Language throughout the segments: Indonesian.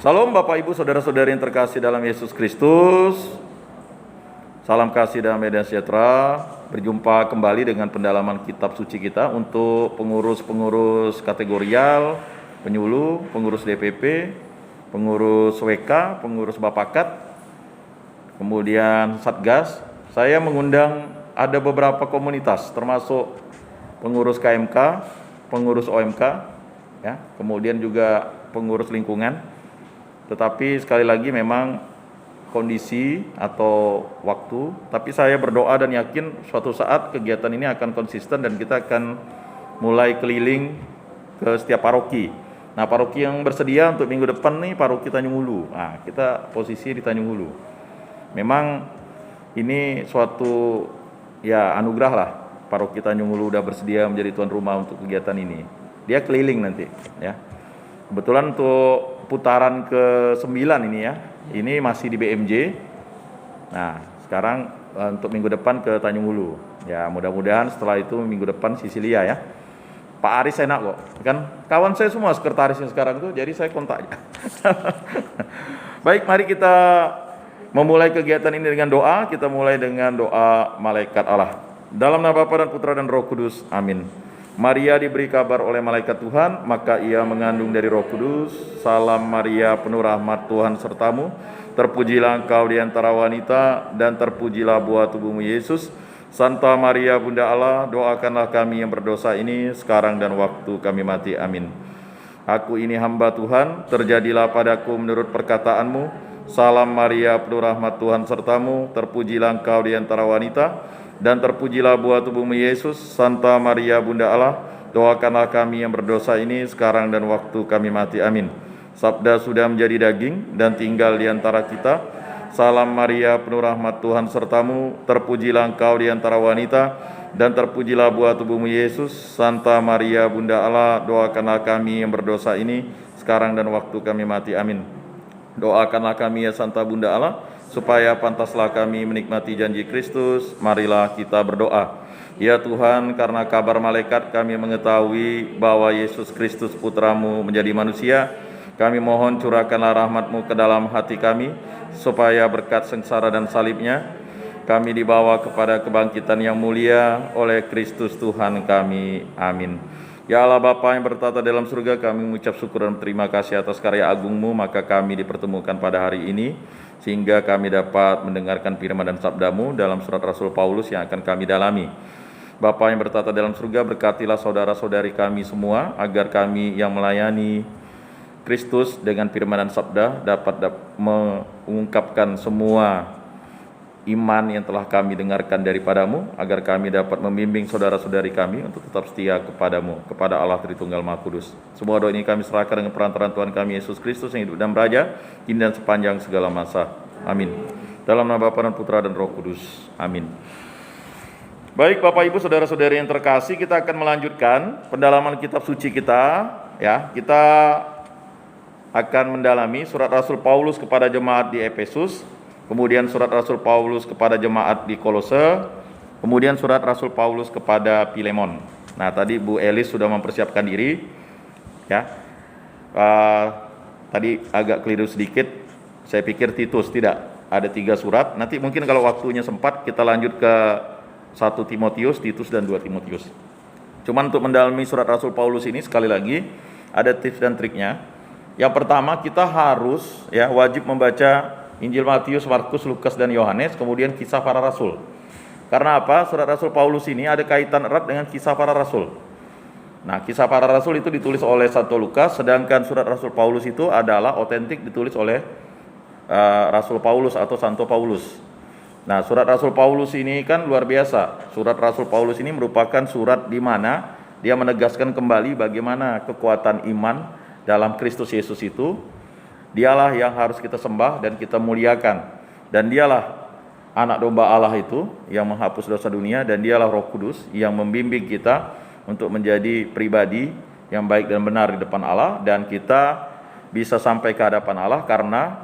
Salam Bapak Ibu Saudara-saudari yang terkasih dalam Yesus Kristus. Salam kasih damai dan sejahtera. Berjumpa kembali dengan pendalaman kitab suci kita untuk pengurus-pengurus kategorial, penyuluh, pengurus DPP, pengurus WK, pengurus Bapakat, kemudian Satgas. Saya mengundang ada beberapa komunitas termasuk pengurus KMK, pengurus OMK, ya, kemudian juga pengurus lingkungan. Tetapi sekali lagi memang kondisi atau waktu, tapi saya berdoa dan yakin suatu saat kegiatan ini akan konsisten dan kita akan mulai keliling ke setiap paroki. Nah, paroki yang bersedia untuk minggu depan nih paroki Tanjung Hulu. Nah, kita posisi di Tanjung Hulu. Memang ini suatu ya anugerah lah, paroki Tanjung Hulu udah bersedia menjadi tuan rumah untuk kegiatan ini. Dia keliling nanti, ya. Kebetulan untuk putaran ke-9 ini ya, ini masih di BMJ. Nah, sekarang untuk minggu depan ke Tanjung Hulu. Ya, mudah-mudahan setelah itu minggu depan Sisilia ya. Pak Aris enak kok, kan kawan saya semua sekretarisnya sekarang tuh, jadi saya kontak aja. Baik, mari kita memulai kegiatan ini dengan doa. Kita mulai dengan doa malaikat Allah. Dalam nama Bapa dan Putra dan Roh Kudus, amin. Maria diberi kabar oleh malaikat Tuhan, maka ia mengandung dari Roh Kudus. Salam Maria, penuh rahmat, Tuhan sertamu. Terpujilah engkau di antara wanita, dan terpujilah buah tubuhmu Yesus. Santa Maria Bunda Allah, doakanlah kami yang berdosa ini sekarang dan waktu kami mati. Amin. Aku ini hamba Tuhan, terjadilah padaku menurut perkataanmu. Salam Maria, penuh rahmat, Tuhan sertamu. Terpujilah engkau di antara wanita, dan terpujilah buah tubuhmu Yesus. Santa Maria Bunda Allah, doakanlah kami yang berdosa ini sekarang dan waktu kami mati. Amin. Sabda sudah menjadi daging dan tinggal di antara kita. Salam Maria, penuh rahmat, Tuhan sertamu. Terpujilah engkau di antara wanita, dan terpujilah buah tubuhmu Yesus. Santa Maria Bunda Allah, doakanlah kami yang berdosa ini sekarang dan waktu kami mati. Amin. Doakanlah kami ya Santa Bunda Allah, supaya pantaslah kami menikmati janji Kristus. Marilah kita berdoa. Ya Tuhan, karena kabar malaikat kami mengetahui bahwa Yesus Kristus Putramu menjadi manusia. Kami mohon curahkanlah rahmat-Mu ke dalam hati kami, supaya berkat sengsara dan salibnya kami dibawa kepada kebangkitan yang mulia oleh Kristus Tuhan kami. Amin. Ya Allah Bapa yang bertata dalam surga, kami mengucap syukur dan terima kasih atas karya agung-Mu, maka kami dipertemukan pada hari ini, sehingga kami dapat mendengarkan firman dan sabda-Mu dalam surat Rasul Paulus yang akan kami dalami. Bapa yang bertata dalam surga, berkatilah saudara-saudari kami semua, agar kami yang melayani Kristus dengan firman dan sabda dapat mengungkapkan semua iman yang telah kami dengarkan daripadamu, agar kami dapat membimbing saudara-saudari kami untuk tetap setia kepadamu, kepada Allah Tritunggal Maha Kudus. Semua doa ini kami serahkan dengan perantaraan Tuhan kami Yesus Kristus yang hidup dan beraja kini dan sepanjang segala masa. Amin. Dalam nama Bapa dan Putra dan Roh Kudus. Amin. Baik Bapak Ibu Saudara-saudari yang terkasih, kita akan melanjutkan pendalaman kitab suci kita. Ya, kita akan mendalami surat Rasul Paulus kepada jemaat di Efesus, kemudian surat Rasul Paulus kepada jemaat di Kolose, kemudian surat Rasul Paulus kepada Filemon. Nah, tadi Bu Elis sudah mempersiapkan diri, ya. Tadi agak keliru sedikit. Saya pikir Titus, tidak. Ada 3 surat. Nanti mungkin kalau waktunya sempat kita lanjut ke 1 Timotius, Titus dan 2 Timotius. Cuman untuk mendalami surat Rasul Paulus ini sekali lagi ada tips dan triknya. Yang pertama, kita harus wajib membaca Injil Matius, Markus, Lukas, dan Yohanes, kemudian kisah para rasul. Karena apa? Surat Rasul Paulus ini ada kaitan erat dengan kisah para rasul. Nah, kisah para rasul itu ditulis oleh Santo Lukas, sedangkan surat Rasul Paulus itu adalah otentik ditulis oleh Rasul Paulus atau Santo Paulus. Nah, surat Rasul Paulus ini kan luar biasa. Surat Rasul Paulus ini merupakan surat di mana dia menegaskan kembali bagaimana kekuatan iman dalam Kristus Yesus itu. Dialah yang harus kita sembah dan kita muliakan. Dan dialah anak domba Allah itu yang menghapus dosa dunia, dan dialah Roh Kudus yang membimbing kita untuk menjadi pribadi yang baik dan benar di depan Allah, dan kita bisa sampai ke hadapan Allah karena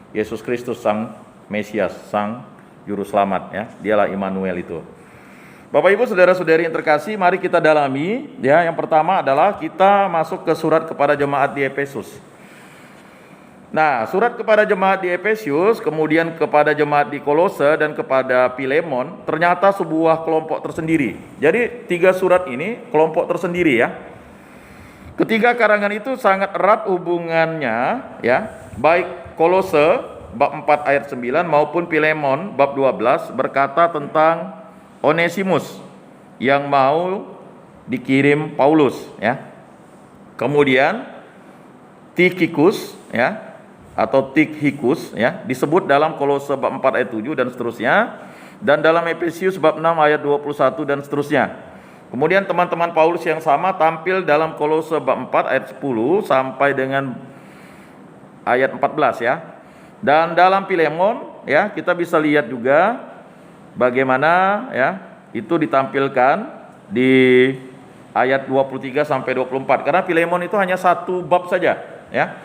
Yesus Kristus Sang Mesias, Sang Juru Selamat, ya. Dialah Immanuel itu. Bapak Ibu Saudara-saudari yang terkasih, mari kita dalami, ya. Yang pertama adalah kita masuk ke surat kepada jemaat di Efesus. Nah, surat kepada jemaat di Efesus, kemudian kepada jemaat di Kolose dan kepada Filemon ternyata sebuah kelompok tersendiri. Jadi 3 surat ini kelompok tersendiri ya. Ketiga karangan itu sangat erat hubungannya ya, baik Kolose bab 4 ayat 9 maupun Filemon bab 12 berkata tentang Onesimus yang mau dikirim Paulus ya. Kemudian Tikhikus ya, atau Tikhikus ya, disebut dalam Kolose bab 4 ayat 7 dan seterusnya, dan dalam Efesius bab 6 ayat 21 dan seterusnya. Kemudian teman-teman Paulus yang sama tampil dalam Kolose bab 4 ayat 10 sampai dengan ayat 14 ya. Dan dalam Filemon ya, kita bisa lihat juga bagaimana ya itu ditampilkan di ayat 23 sampai 24. Karena Filemon itu hanya satu bab saja ya.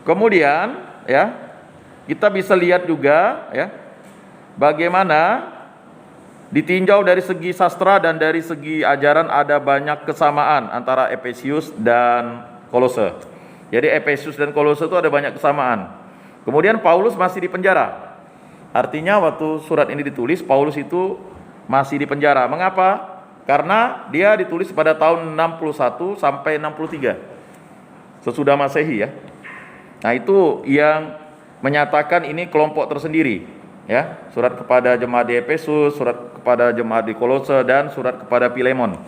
Kemudian ya, kita bisa lihat juga ya bagaimana ditinjau dari segi sastra dan dari segi ajaran ada banyak kesamaan antara Efesius dan Kolose. Jadi Efesius dan Kolose itu ada banyak kesamaan. Kemudian Paulus masih di penjara. Artinya waktu surat ini ditulis Paulus itu masih di penjara. Mengapa? Karena dia ditulis pada tahun 61 sampai 63 sesudah Masehi ya. Nah, itu yang menyatakan ini kelompok tersendiri ya. Surat kepada jemaat di Efesus, surat kepada jemaat di Kolose, dan surat kepada Filemon.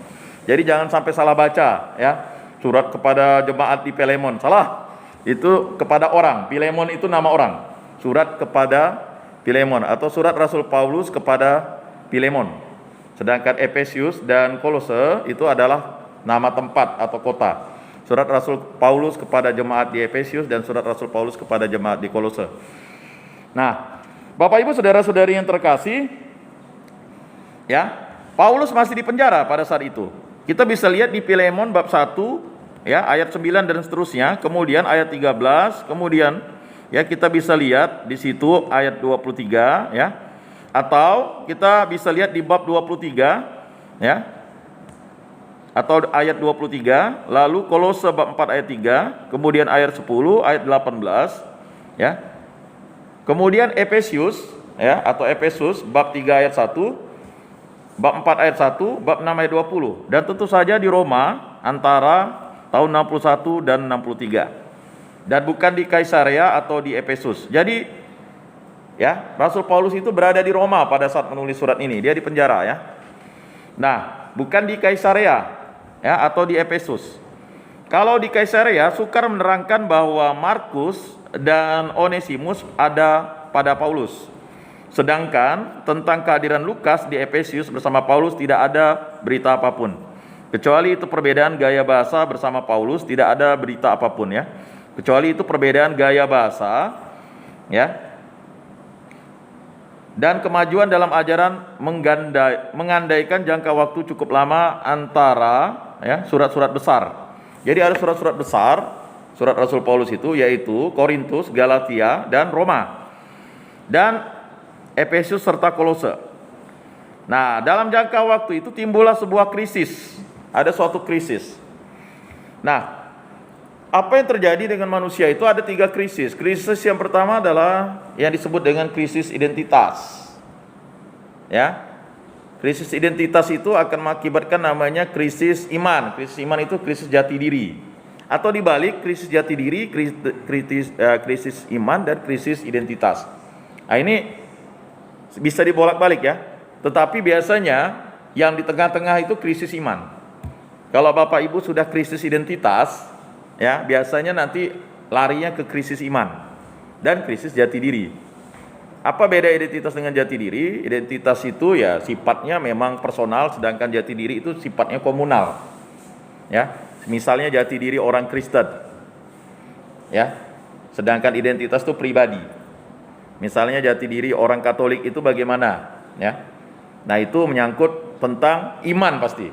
Jadi jangan sampai salah baca ya. Surat kepada jemaat di Filemon salah. Itu kepada orang. Filemon itu nama orang. Surat kepada Filemon atau surat Rasul Paulus kepada Filemon. Sedangkan Efesius dan Kolose itu adalah nama tempat atau kota. Surat Rasul Paulus kepada jemaat di Efesius dan surat Rasul Paulus kepada jemaat di Kolose. Nah, Bapak Ibu saudara-saudari yang terkasih, ya, Paulus masih di penjara pada saat itu. Kita bisa lihat di Filemon bab 1 ya, ayat 9 dan seterusnya, kemudian ayat 13, kemudian ya kita bisa lihat di situ ayat 23 ya. Atau kita bisa lihat di bab 23 ya, atau ayat 23, lalu Kolose bab 4 ayat 3, kemudian ayat 10, ayat 18 ya. Kemudian Efesius ya, atau Efesus bab 3 ayat 1, bab 4 ayat 1, bab 6 ayat 20. Dan tentu saja di Roma antara tahun 61 dan 63. Dan bukan di Kaisarea atau di Efesus. Jadi ya, Rasul Paulus itu berada di Roma pada saat menulis surat ini. Dia di penjara ya. Nah, bukan di Kaisarea ya, atau di Efesus. Kalau di Kaisarea, sukar menerangkan bahwa Markus dan Onesimus ada pada Paulus. Sedangkan tentang kehadiran Lukas di Efesius bersama Paulus tidak ada berita apapun. Kecuali itu perbedaan gaya bahasa bersama Paulus, tidak ada berita apapun ya. Kecuali itu perbedaan gaya bahasa ya. Dan kemajuan dalam ajaran mengandaikan jangka waktu cukup lama antara ya surat-surat besar. Jadi ada surat-surat besar, surat Rasul Paulus itu yaitu Korintus, Galatia, dan Roma. Dan Efesus serta Kolose. Nah, dalam jangka waktu itu timbullah sebuah krisis. Ada suatu krisis. Nah, apa yang terjadi dengan manusia itu ada 3 krisis. Krisis yang pertama adalah yang disebut dengan krisis identitas. Ya. Krisis identitas itu akan mengakibatkan namanya krisis iman. Krisis iman itu krisis jati diri. Atau dibalik, krisis jati diri, krisis iman, dan krisis identitas. Nah, ini bisa dibolak-balik ya. Tetapi biasanya yang di tengah-tengah itu krisis iman. Kalau Bapak Ibu sudah krisis identitas, ya biasanya nanti larinya ke krisis iman dan krisis jati diri. Apa beda identitas dengan jati diri? Identitas itu ya sifatnya memang personal, sedangkan jati diri itu sifatnya komunal. Ya, misalnya jati diri orang Kristen, ya, sedangkan identitas itu pribadi. Misalnya jati diri orang Katolik itu bagaimana? Ya, nah itu menyangkut tentang iman pasti.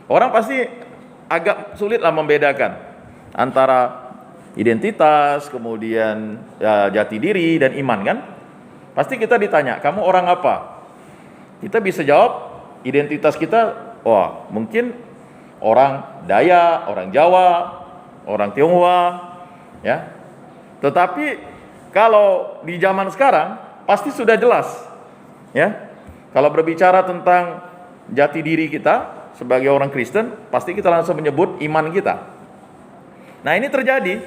Orang pasti agak sulitlah membedakan antara identitas, kemudian ya, jati diri dan iman kan? Pasti kita ditanya, kamu orang apa? Kita bisa jawab identitas kita, wah mungkin orang Dayak, orang Jawa, orang Tionghoa, ya. Tetapi kalau di zaman sekarang pasti sudah jelas, ya. Kalau berbicara tentang jati diri kita sebagai orang Kristen, pasti kita langsung menyebut iman kita. Nah, ini terjadi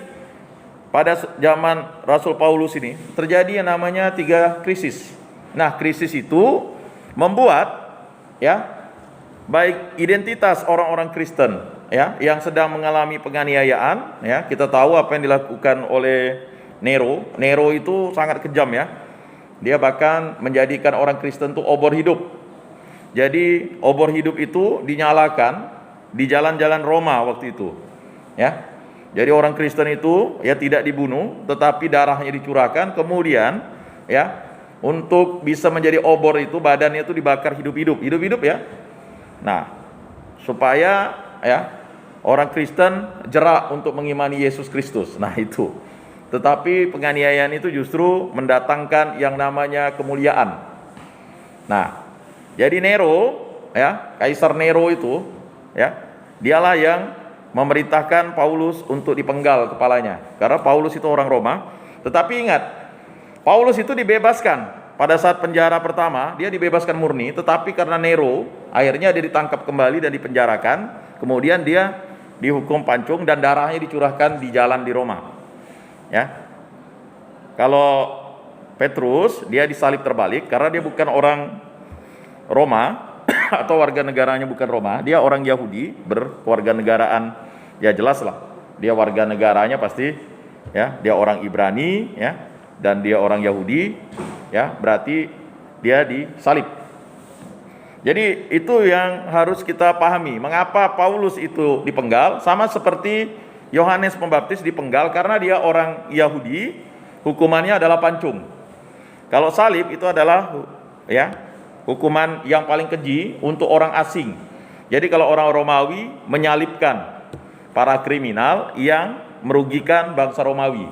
pada zaman Rasul Paulus ini, terjadi yang namanya 3 krisis. Nah, krisis itu membuat, ya, baik identitas orang-orang Kristen, ya, yang sedang mengalami penganiayaan, ya. Kita tahu apa yang dilakukan oleh Nero. Nero itu sangat kejam, ya. Dia bahkan menjadikan orang Kristen itu obor hidup. Jadi obor hidup itu dinyalakan di jalan-jalan Roma waktu itu, ya. Jadi orang Kristen itu ya tidak dibunuh, tetapi darahnya dicurahkan, kemudian ya untuk bisa menjadi obor itu badannya itu dibakar hidup-hidup ya. Nah, supaya ya orang Kristen jerak untuk mengimani Yesus Kristus. Nah, itu. Tetapi penganiayaan itu justru mendatangkan yang namanya kemuliaan. Nah, jadi Nero, ya, Kaisar Nero itu, ya, dialah yang memerintahkan Paulus untuk dipenggal kepalanya. Karena Paulus itu orang Roma. Tetapi ingat, Paulus itu dibebaskan. Pada saat penjara pertama, dia dibebaskan murni. Tetapi karena Nero, akhirnya dia ditangkap kembali dan dipenjarakan. Kemudian dia dihukum pancung dan darahnya dicurahkan di jalan di Roma. Ya, kalau Petrus dia disalib terbalik karena dia bukan orang Roma atau warga negaranya bukan Roma, dia orang Yahudi berkewarganegaraan, ya jelas lah dia warga negaranya pasti, ya dia orang Ibrani, ya, dan dia orang Yahudi, ya berarti dia disalib. Jadi itu yang harus kita pahami, mengapa Paulus itu dipenggal, sama seperti Yohanes Pembaptis dipenggal karena dia orang Yahudi, hukumannya adalah pancung. Kalau salib itu adalah, ya, hukuman yang paling keji untuk orang asing. Jadi kalau orang Romawi menyalibkan para kriminal yang merugikan bangsa Romawi,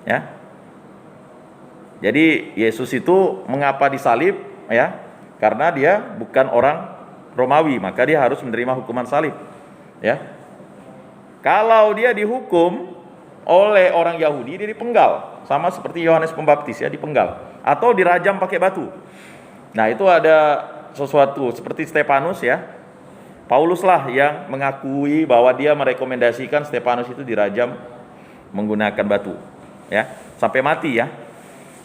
ya. Jadi Yesus itu mengapa disalib, ya? Karena dia bukan orang Romawi, maka dia harus menerima hukuman salib, ya. Kalau dia dihukum oleh orang Yahudi, dia dipenggal, sama seperti Yohanes Pembaptis, ya, dipenggal atau dirajam pakai batu. Nah, itu ada sesuatu seperti Stefanus, ya. Paulus lah yang mengakui bahwa dia merekomendasikan Stefanus itu dirajam menggunakan batu, ya, sampai mati, ya.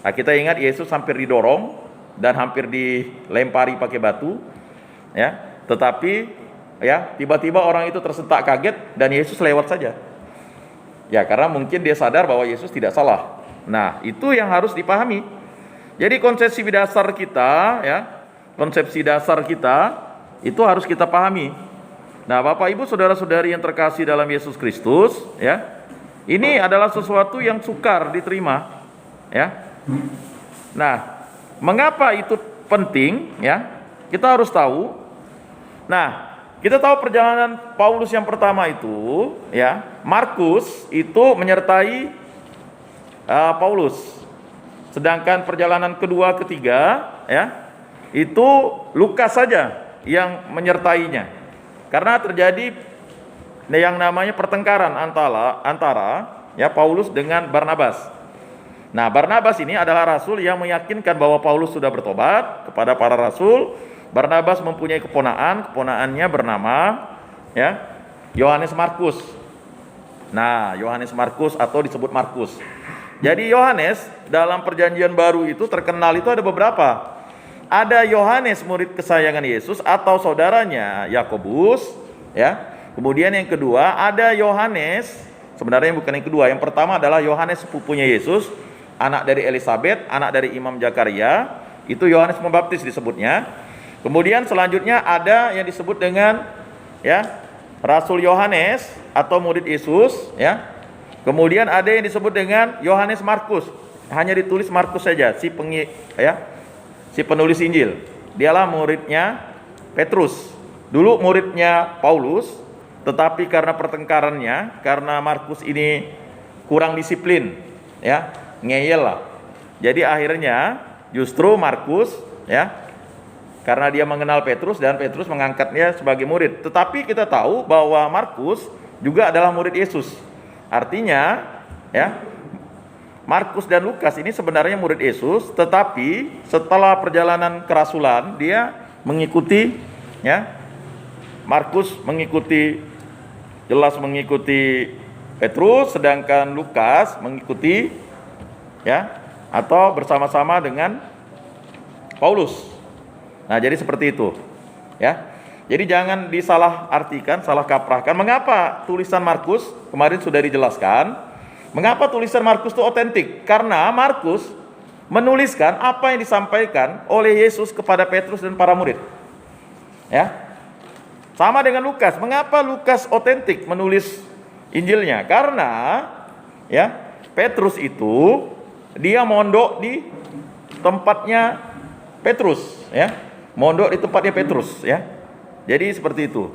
Nah, kita ingat Yesus hampir didorong dan hampir dilempari pakai batu, ya. Tetapi ya, tiba-tiba orang itu tersentak kaget dan Yesus lewat saja. Ya, karena mungkin dia sadar bahwa Yesus tidak salah. Nah, itu yang harus dipahami. Jadi konsepsi dasar kita, ya, konsepsi dasar kita itu harus kita pahami. Nah, Bapak Ibu saudara-saudari yang terkasih dalam Yesus Kristus, ya, ini adalah sesuatu yang sukar diterima, ya. Nah, mengapa itu penting, ya? Kita harus tahu. Nah, kita tahu perjalanan Paulus yang pertama itu, ya, Markus itu menyertai Paulus. Sedangkan perjalanan kedua, ketiga, ya, itu Lukas saja yang menyertainya. Karena terjadi yang namanya pertengkaran antara ya Paulus dengan Barnabas. Nah, Barnabas ini adalah rasul yang meyakinkan bahwa Paulus sudah bertobat kepada para rasul. Barnabas mempunyai keponaannya bernama, ya, Yohanes Markus. Nah, Yohanes Markus atau disebut Markus. Jadi Yohanes dalam perjanjian baru itu terkenal itu ada beberapa. Ada Yohanes murid kesayangan Yesus atau saudaranya Yakobus, ya. Kemudian yang kedua ada Yohanes, sebenarnya bukan yang kedua, yang pertama adalah Yohanes sepupunya Yesus, anak dari Elisabet, anak dari Imam Zakaria, itu Yohanes Pembaptis disebutnya. Kemudian selanjutnya ada yang disebut dengan, ya, Rasul Yohanes atau murid Yesus, ya. Kemudian ada yang disebut dengan Yohanes Markus. Hanya ditulis Markus saja, si penulis Injil. Dialah muridnya Petrus. Dulu muridnya Paulus, tetapi karena pertengkarannya, karena Markus ini kurang disiplin, ya, ngeyel lah. Jadi akhirnya justru Markus, ya, karena dia mengenal Petrus dan Petrus mengangkatnya sebagai murid. Tetapi kita tahu bahwa Markus juga adalah murid Yesus. Artinya, ya, Markus dan Lukas ini sebenarnya murid Yesus, tetapi setelah perjalanan kerasulan dia mengikuti, ya. Markus jelas mengikuti Petrus, sedangkan Lukas mengikuti, ya, atau bersama-sama dengan Paulus. Nah, jadi seperti itu, ya. Jadi jangan disalah artikan, salah kaprahkan. Mengapa tulisan Markus kemarin sudah dijelaskan? Mengapa tulisan Markus itu otentik? Karena Markus menuliskan apa yang disampaikan oleh Yesus kepada Petrus dan para murid. Ya. Sama dengan Lukas. Mengapa Lukas otentik menulis Injilnya? Karena ya, Petrus itu dia mondok di tempatnya Petrus, ya. Mondok di tempatnya Petrus, ya. Jadi seperti itu.